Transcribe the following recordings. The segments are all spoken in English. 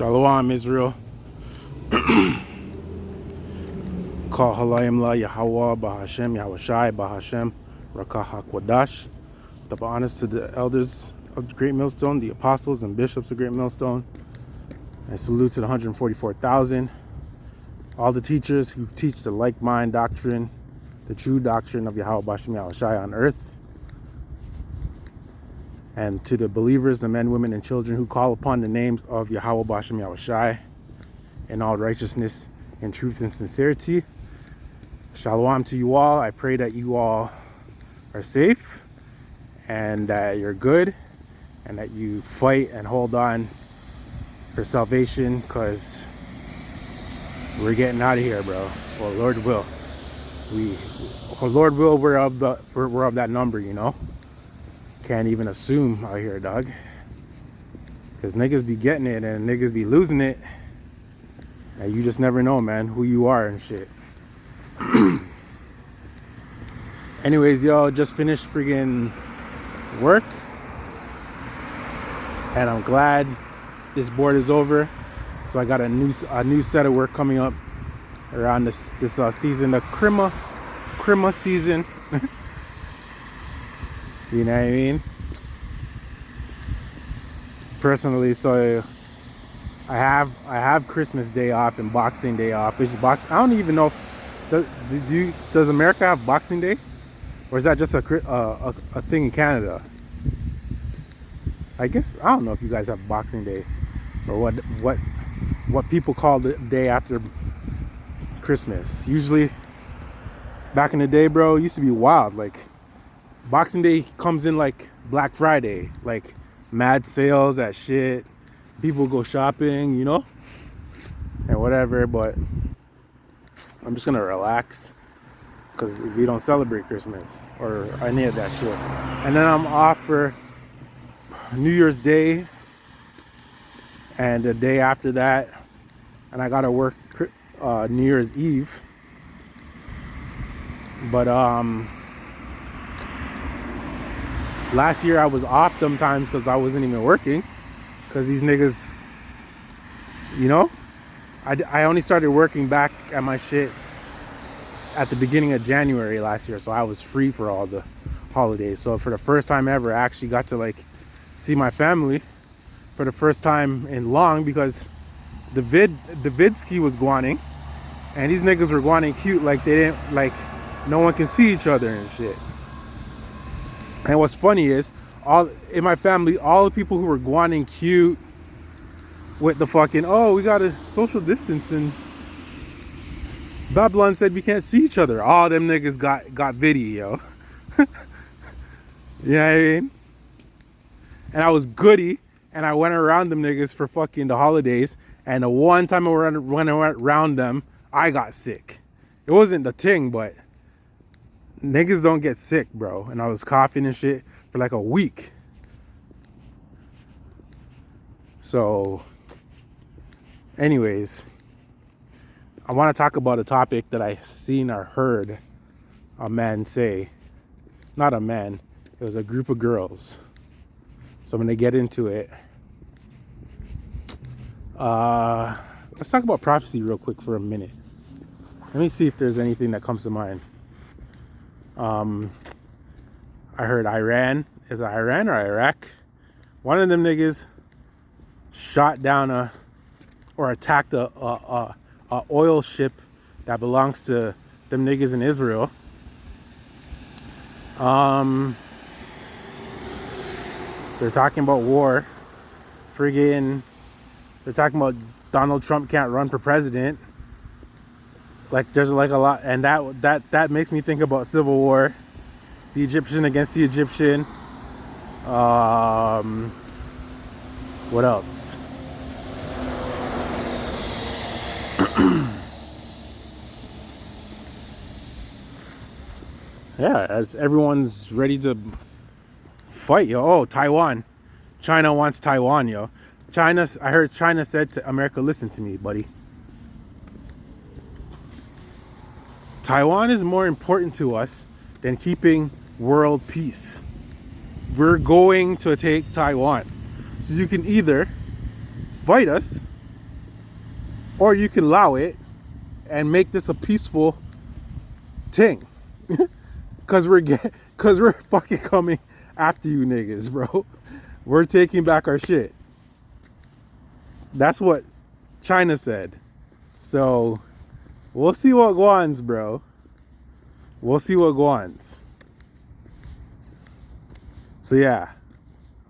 Shalom, Israel. Call Halayim La Yahweh Bahashem Yahushai Bahashem Rakah HaKwadash. Double honors to the elders of the Great Millstone, the apostles and bishops of Great Millstone. And salute to the 144,000. All the teachers who teach the like-mind doctrine, the true doctrine of Yahweh Bahashem Yahushai on earth. And to the believers, the men, women, and children who call upon the names of Yahweh Bahashem Yahushai in all righteousness and truth and sincerity. Shalom to you all. I pray that you all are safe and that you're good and that you fight and hold on for salvation, because we're getting out of here, bro. Well, Lord will. Lord will, we're of that number, you know. Can't even assume out here, dog. Because niggas be getting it and niggas be losing it. And you just never know, man, who you are and shit. Anyways, y'all, just finished friggin' work. And I'm glad this board is over. So I got a new set of work coming up around this season, the Krima season. You know what I mean? Personally, so I have Christmas Day off and Boxing Day off. I don't even know if does America have Boxing Day, or is that just a thing in Canada? I guess I don't know if you guys have Boxing Day, or what people call the day after Christmas. Usually, back in the day, bro, it used to be wild. Like, Boxing Day comes in like Black Friday, like mad sales at shit. People go shopping, you know, and whatever. But I'm just gonna relax, because we don't celebrate Christmas or any of that shit. And then I'm off for New Year's Day and the day after that, and I gotta work New Year's Eve. But last year I was off sometimes because I wasn't even working, because these niggas, you know, I only started working back at my shit at the beginning of January last year, so I was free for all the holidays. So for the first time ever, I actually got to like see my family for the first time in long, because the vidski was guaning, and these niggas were guaning cute, like they didn't, like no one can see each other and shit. And what's funny is, all in my family, all the people who were guaning cute with the fucking, oh, we got a social distance and Babylon said we can't see each other, all them niggas got video. You know what I mean? And I was goody, and I went around them niggas for fucking the holidays, and the one time I went around them, I got sick. It wasn't the thing, but niggas don't get sick, bro. And I was coughing and shit for like a week. So, anyways, I want to talk about a topic that I seen or heard a man say. Not a man, it was a group of girls. So I'm going to get into it. Let's talk about prophecy real quick for a minute. Let me see if there's anything that comes to mind. I heard Iran. Is it Iran or Iraq? One of them niggas shot down or attacked a oil ship that belongs to them niggas in Israel. They're talking about war. They're talking about Donald Trump can't run for president. Like, there's like a lot, and that makes me think about civil war, the Egyptian against the Egyptian. What else? Yeah, everyone's ready to fight, yo. Oh, Taiwan. China wants Taiwan, yo. I heard China said to America, listen to me, buddy. Taiwan is more important to us than keeping world peace. We're going to take Taiwan. So you can either fight us or you can allow it and make this a peaceful thing. Cause we're fucking coming after you niggas, bro. We're taking back our shit. That's what China said. So we'll see what goes, bro. We'll see what goes. So yeah,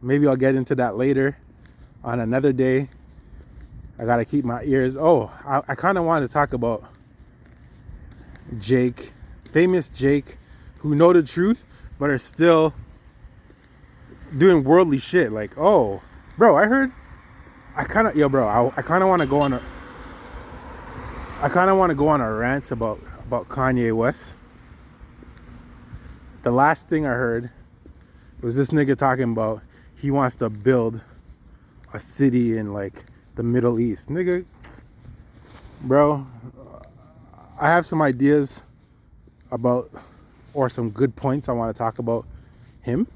maybe I'll get into that later on another day. I gotta keep my ears. Oh, I kind of wanted to talk about Jake, famous Jake, who know the truth but are still doing worldly shit. Like, oh, bro, I heard. I kind of want to go on a rant about Kanye West. The last thing I heard was this nigga talking about he wants to build a city in like the Middle East. Nigga, bro, I have some ideas about, or some good points I want to talk about him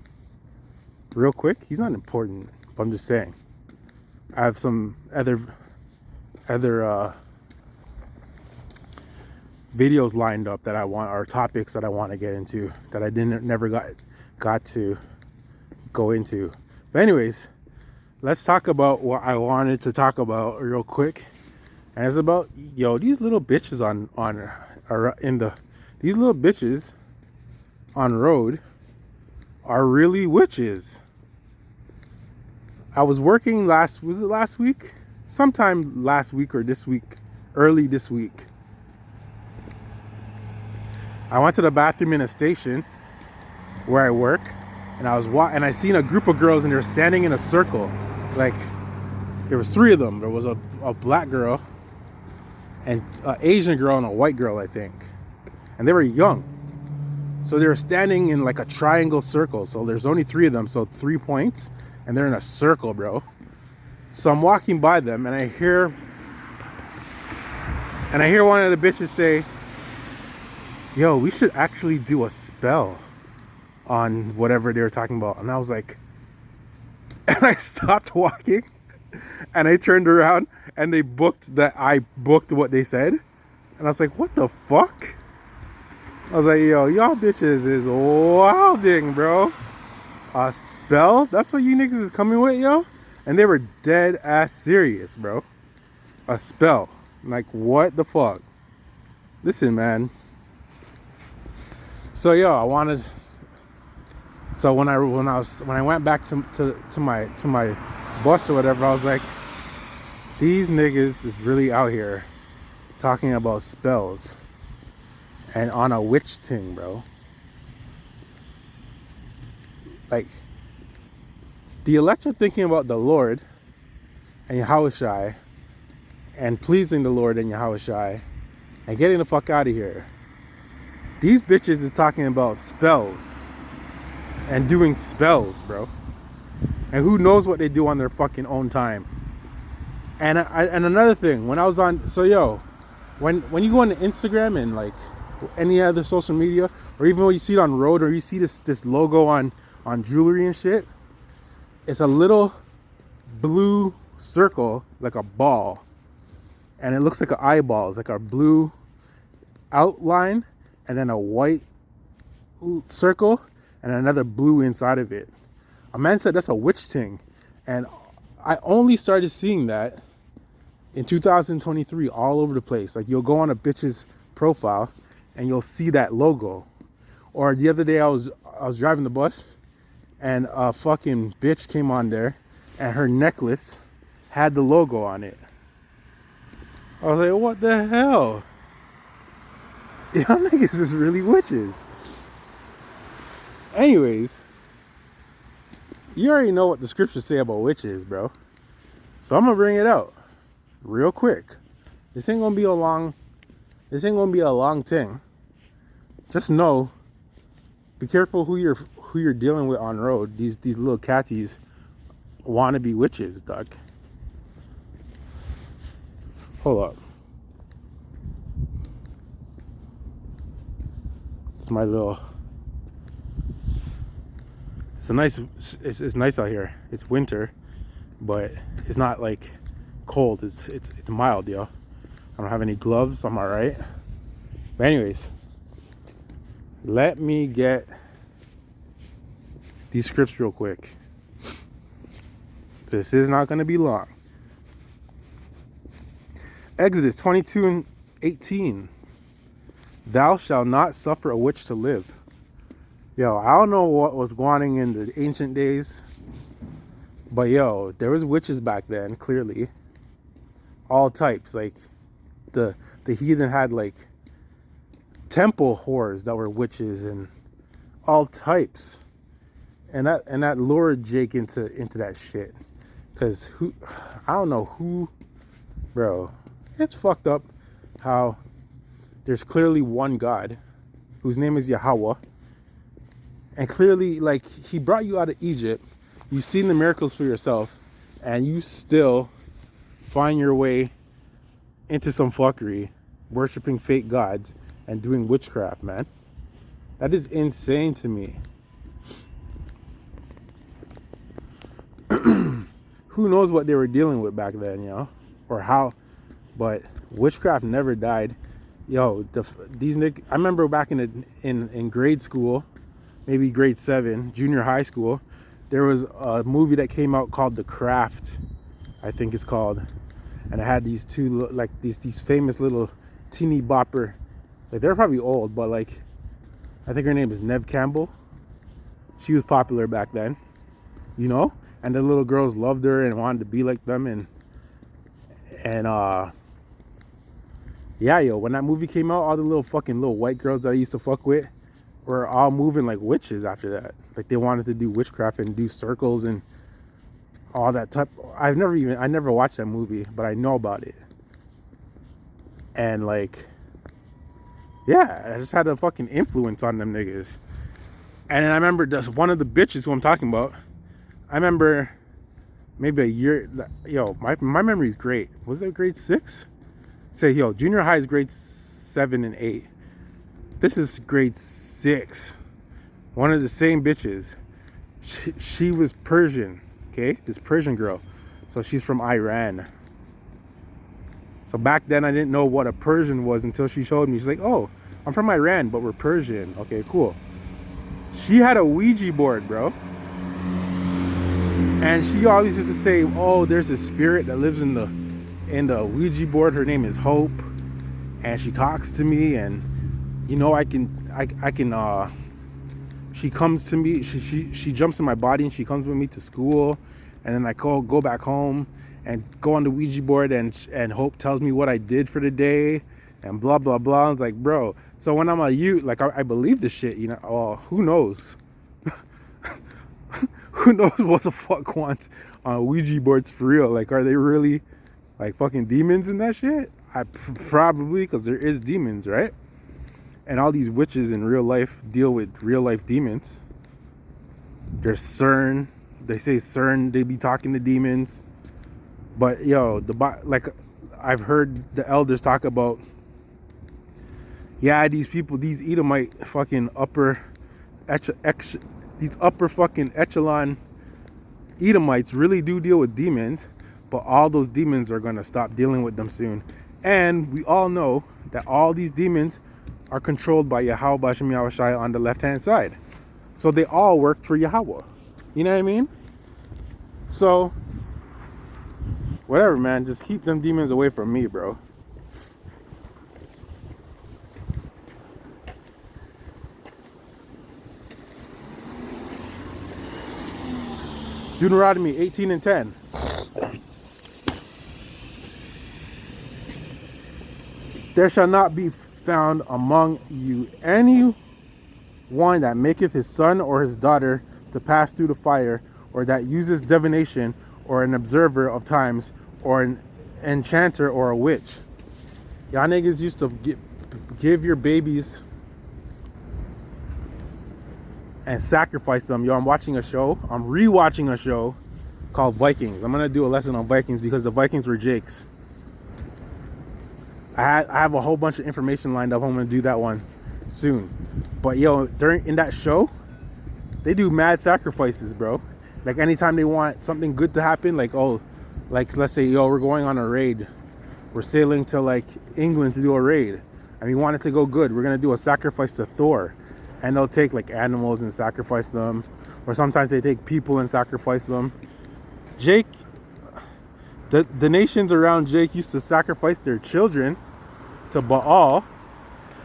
real quick. He's not important, but I'm just saying. I have some other videos lined up that I want, or topics that I want to get into that I never got to go into. But anyways, let's talk about what I wanted to talk about real quick. And it's about, these little bitches these little bitches on road are really witches. I was working last week? Sometime last week or this week, early this week. I went to the bathroom in a station where I work, and I seen a group of girls, and they were standing in a circle. Like, there was 3 of them. There was a black girl, and an Asian girl, and a white girl, I think. And they were young. So they were standing in like a triangle circle. So there's only 3 of them, so 3 points, and they're in a circle, bro. So I'm walking by them, and I hear one of the bitches say, yo, we should actually do a spell on whatever they were talking about. And I was like, and I stopped walking, and I turned around, and I booked what they said. And I was like, what the fuck? I was like, yo, y'all bitches is wilding, bro. A spell? That's what you niggas is coming with, yo? And they were dead ass serious, bro. A spell. Like, what the fuck? Listen, man. So, when I went back to my bus or whatever, I was like, these niggas is really out here talking about spells and on a witch thing, bro. Like, the elect are thinking about the Lord and Yahushai and pleasing the Lord and Yahushai and getting the fuck out of here. These bitches is talking about spells and doing spells, bro. And who knows what they do on their fucking own time. And another thing, when I was on, when you go on Instagram and like any other social media, or even when you see it on road, or you see this logo on jewelry and shit, it's a little blue circle, like a ball, and it looks like an eyeball. It's like a blue outline, and then a white circle, and another blue inside of it. A man said that's a witch thing, and I only started seeing that in 2023 all over the place. Like, you'll go on a bitch's profile and you'll see that logo. Or the other day I was driving the bus, and a fucking bitch came on there, and her necklace had the logo on it. I was like, what the hell? Y'all niggas is really witches. Anyways, you already know what the scriptures say about witches, bro. So I'm gonna bring it out real quick. This ain't gonna be a long thing. Just know, be careful who you're dealing with on road. These little catties wanna be witches, dog. Hold up. It's my little. It's nice out here. It's winter, but it's not like cold. It's mild, yo. I don't have any gloves, so I'm all right. But anyways, let me get these scripts real quick. This is not going to be long. Exodus 22:18. Thou shalt not suffer a witch to live. Yo, I don't know what was going on in the ancient days, but yo, there was witches back then, clearly. All types. Like the heathen had like temple whores that were witches and all types. And that lured Jake into that shit. Cause I don't know who, bro. It's fucked up how there's clearly one God whose name is Yahweh. And clearly, like, he brought you out of Egypt. You've seen the miracles for yourself. And you still find your way into some fuckery, worshiping fake gods and doing witchcraft, man. That is insane to me. Who knows what they were dealing with back then, you know? Or how. But witchcraft never died. Yo, I remember back in grade school, maybe grade 7, junior high school, there was a movie that came out called The Craft, I think it's called. And it had these two, like, these famous little teeny bopper. Like, they're probably old, but, like, I think her name is Neve Campbell. She was popular back then, you know? And the little girls loved her and wanted to be like them. And yeah, yo, when that movie came out, all the little white girls that I used to fuck with were all moving like witches after that. Like, they wanted to do witchcraft and do circles and all that type. I never watched that movie, but I know about it. And like, yeah, I just had a fucking influence on them niggas. And then I remember just one of the bitches who I'm talking about. I remember maybe a year. Yo, my memory is great. Was it grade 6? Say, yo, junior high is grade 7 and 8. This is grade 6. One of the same bitches. She was Persian, okay? This Persian girl. So she's from Iran. So back then I didn't know what a Persian was until she showed me. She's like, oh, I'm from Iran, but we're Persian. Okay, cool. She had a Ouija board, bro. And she always used to say, oh, there's a spirit that lives in the Ouija board. Her name is Hope. And she talks to me, and you know, I can she comes to me, she jumps in my body and she comes with me to school, and then I go back home and go on the Ouija board, and Hope tells me what I did for the day and blah blah blah. I was like, bro, so when I'm a youth, like, I believe this shit, you know. Oh, who knows? Who knows what the fuck wants on Ouija boards for real? Like, are they really like fucking demons in that shit? Probably, because there is demons, right? And all these witches in real life deal with real life demons. There's CERN. They say CERN, they be talking to demons. But yo, like, I've heard the elders talk about, yeah, these people, these Edomite fucking these upper fucking echelon Edomites really do deal with demons, but all those demons are going to stop dealing with them soon. And we all know that all these demons are controlled by Yahweh Bashem Yahushai on the left hand side. So they all work for Yahweh. You know what I mean? So whatever, man, just keep them demons away from me, bro. Deuteronomy 18:10. There shall not be found among you any one that maketh his son or his daughter to pass through the fire, or that uses divination, or an observer of times, or an enchanter, or a witch. Y'all niggas used to give your babies and sacrifice them. Yo, I'm rewatching a show called Vikings. I'm gonna do a lesson on Vikings because the Vikings were Jake's. I have a whole bunch of information lined up. I'm gonna do that one soon. But yo, in that show, they do mad sacrifices, bro. Like, anytime they want something good to happen, like, oh, like, let's say, yo, we're going on a raid, we're sailing to like England to do a raid, and we want it to go good. We're gonna do a sacrifice to Thor, and they'll take like animals and sacrifice them, or sometimes they take people and sacrifice them. Jake, the nations around Jake used to sacrifice their children to Baal,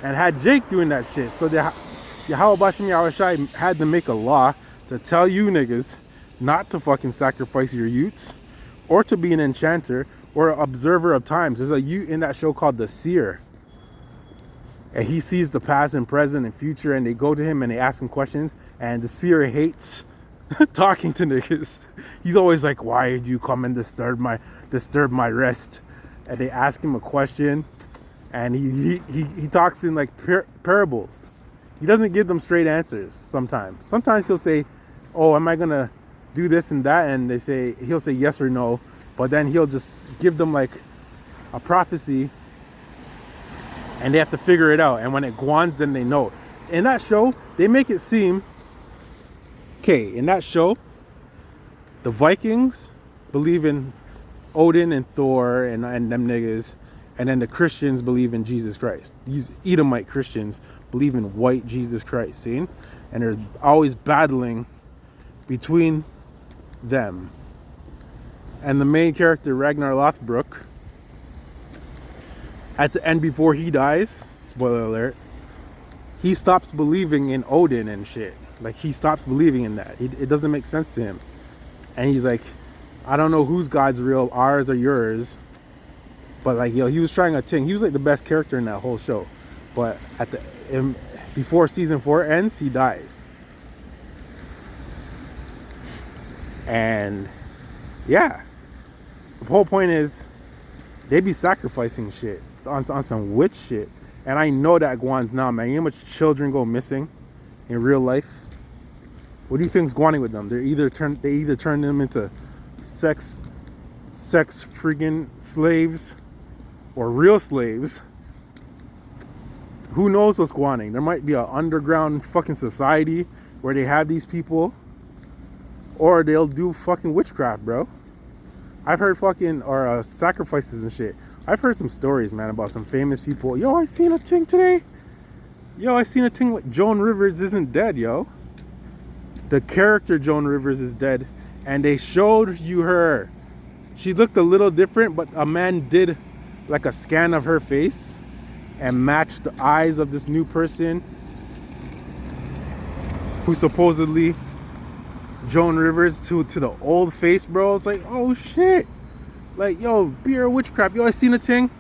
and had Jake doing that shit. So Yahweh Bashim Yahushai had to make a law to tell you niggas not to fucking sacrifice your youths, or to be an enchanter or an observer of times. There's a youth in that show called the Seer, and he sees the past and present and future, and they go to him and they ask him questions, and the Seer hates talking to niggas. He's always like, why did you come and disturb my rest? And they ask him a question, and he talks in like parables. He doesn't give them straight answers sometimes. Sometimes he'll say, oh, am I gonna do this and that? And he'll say yes or no, but then he'll just give them like a prophecy, and they have to figure it out. And when it guans, then they know. In that show, they make it seem, okay, in that show, the Vikings believe in Odin and Thor and them niggas, and then the Christians believe in Jesus Christ. These Edomite Christians believe in white Jesus Christ, see? And they're always battling between them. And the main character, Ragnar Lothbrok, at the end before he dies, spoiler alert, he stops believing in Odin and shit. Like, he stops believing in that. It doesn't make sense to him. And he's like, I don't know whose God's real, ours or yours. But like, yo, he was trying a thing. He was like the best character in that whole show. But before season 4 ends, he dies. And yeah, the whole point is they be sacrificing shit on some witch shit. And I know that Guan's now, man. You know how much children go missing in real life? What do you think's going on with them? They either turn them into sex freaking slaves or real slaves. Who knows what's going on? There might be an underground fucking society where they have these people, or they'll do fucking witchcraft, bro. I've heard fucking sacrifices and shit. I've heard some stories, man, about some famous people. Yo, I seen a thing today. Yo, I seen a thing like Joan Rivers isn't dead, yo. The character Joan Rivers is dead, and they showed you her. She looked a little different, but a man did like a scan of her face and matched the eyes of this new person who supposedly Joan Rivers to the old face, bro. It's like, oh shit. Like, yo, beer witchcraft. Yo, I seen a thing.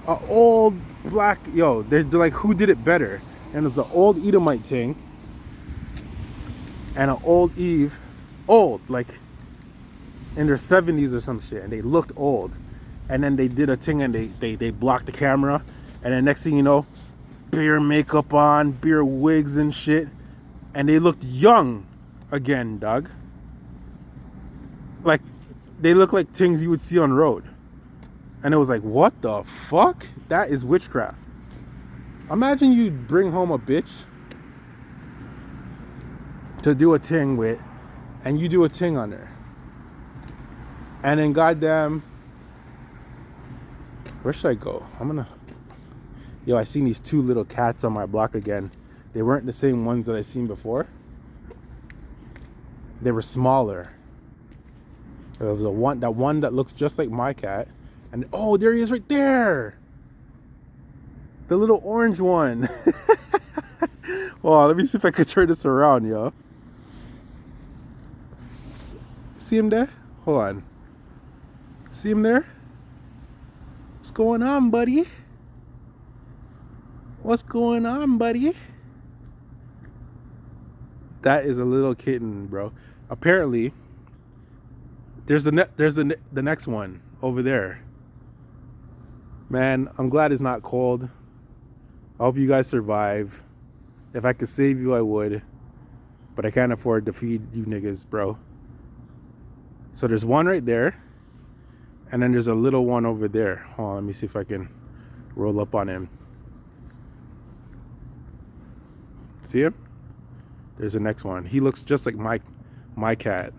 A old black, yo, they're like, who did it better? And it's an old Edomite thing and an old Eve, like in their 70s or some shit, and they looked old. And then they did a thing and they blocked the camera, and then next thing you know, beer makeup on, beer wigs and shit, and they looked young again, dog. Like, they look like things you would see on road. And it was like, what the fuck? That is witchcraft. Imagine you bring home a bitch to do a ting with, and you do a ting on her. And then goddamn, where should I go? Yo, I seen these 2 little cats on my block again. They weren't the same ones that I seen before. They were smaller. There was that one that looks just like my cat. And oh, there he is right there. The little orange one. Oh, let me see if I can turn this around, yo. See him there? Hold on. See him there? What's going on, buddy? What's going on, buddy? That is a little kitten, bro. Apparently, there's the next one over there. Man, I'm glad it's not cold. I hope you guys survive. If I could save you, I would. But I can't afford to feed you niggas, bro. So there's one right there. And then there's a little one over there. Hold on, let me see if I can roll up on him. See him? There's the next one. He looks just like my cat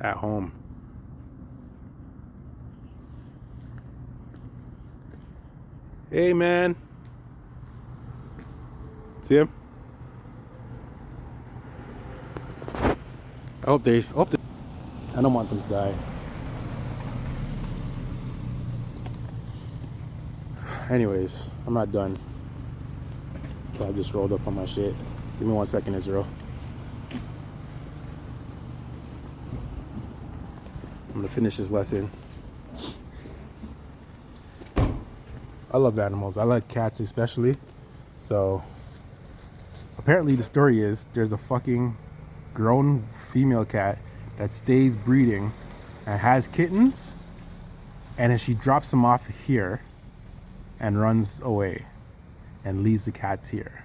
at home. Hey, man. See him? I hope they. I don't want them to die. Anyways, I'm not done. So I just rolled up on my shit. Give me 1 second, Israel. I'm gonna finish this lesson. I love animals. I like cats especially. So apparently the story is there's a fucking grown female cat that stays breeding and has kittens, and then she drops them off here and runs away and leaves the cats here.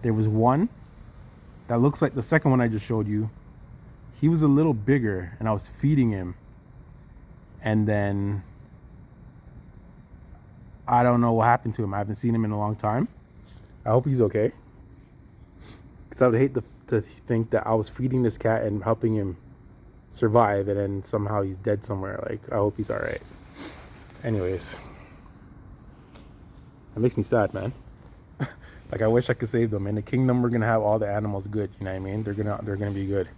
There was one that looks like the second one I just showed you. He was a little bigger and I was feeding him, and then I don't know what happened to him. I haven't seen him in a long time. I hope he's okay, because I would hate to think that I was feeding this cat and helping him survive, and then somehow he's dead somewhere. Like, I hope he's all right. Anyways, that makes me sad, man. Like, I wish I could save them. In the kingdom, we're gonna have all the animals good. You know what I mean? They're gonna be good.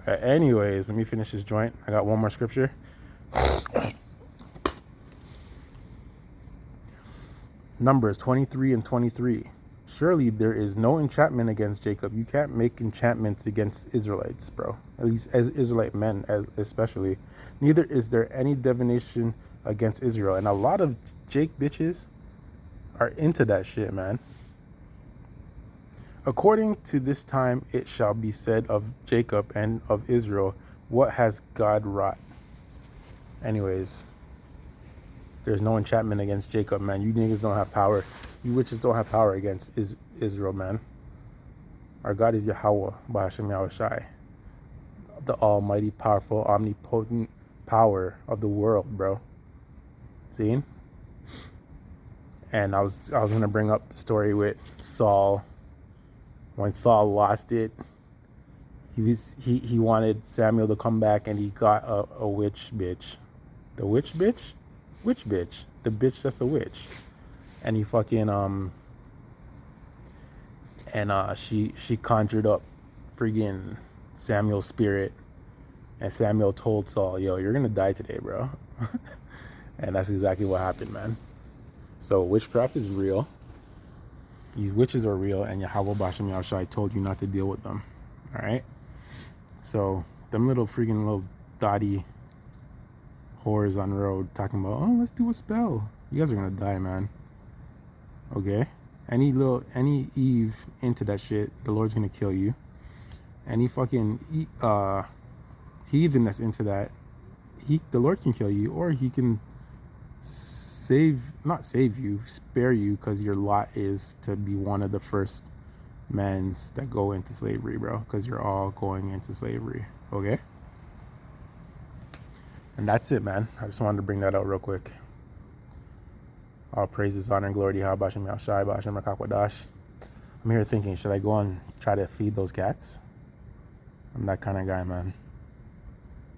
But anyways, let me finish this joint. I got one more scripture. Numbers 23 and 23. Surely there is no enchantment against Jacob. You can't make enchantments against Israelites, bro. At least as Israelite men, especially. Neither is there any divination against Israel. And a lot of Jake bitches are into that shit, man. According to this time, it shall be said of Jacob and of Israel, what has God wrought? Anyways, there's no enchantment against Jacob, man. You niggas don't have power. You witches don't have power against Israel, man. Our God is Yahweh, Bahashem Yahushai, the almighty, powerful, omnipotent power of the world, bro. See? And I was gonna bring up the story with Saul. When Saul lost it, he wanted Samuel to come back, and he got a witch bitch. The witch bitch? Which bitch? The bitch that's a witch. And he fucking she conjured up friggin' Samuel's spirit, and Samuel told Saul, yo, you're gonna die today, bro. And that's exactly what happened, man. So witchcraft is real. You witches are real, and Yahweh Bashem Yahushai told you not to deal with them. Alright? So them little freaking little dotty whores on the road talking about, oh, let's do a spell. You guys are gonna die, man. Okay? Any Eve into that shit, the Lord's gonna kill you. Any fucking heathen that's into that, the Lord can kill you, or he can not save you, spare you, because your lot is to be one of the first men's that go into slavery, bro, because you're all going into slavery. Okay? And that's it, man. I just wanted to bring that out real quick. All praises, honor, and glory to Yahweh Bashem Yahushai, Bashem Rakakwadash. I'm here thinking, should I go and try to feed those cats? I'm that kind of guy, man.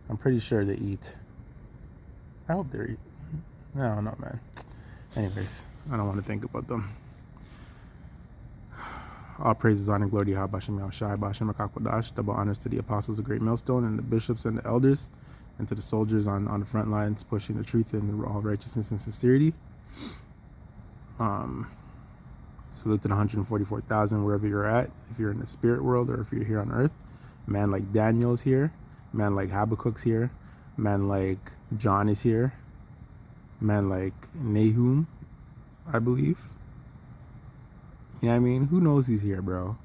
I'm pretty sure they eat. I hope they're eating. I don't know, man. Anyways, I don't want to think about them. All praises, honor, and glory to Yahweh Bashem Yahushai, Bashem Rakakwadash. Double honors to the apostles of Great Millstone, and the bishops and the elders, and to the soldiers on the front lines pushing the truth in all righteousness and sincerity. Salute to the 144,000 wherever you're at, if you're in the spirit world or if you're here on earth. Man like Daniel's here, man like Habakkuk's here, man like John is here, man like Nahum, I believe. You know what I mean? Who knows he's here, bro?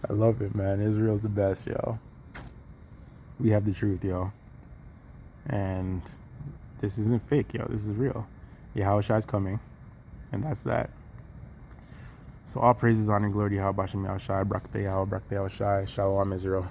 I love it, man. Israel's the best, yo. We have the truth, yo. And this isn't fake, yo. This is real. Yahushai's coming. And that's that. So all praises, honor, and glory to Yahweh Bashem Yahushai, Brakte Yahweh, Brakte Yahushai, Shalom Israel.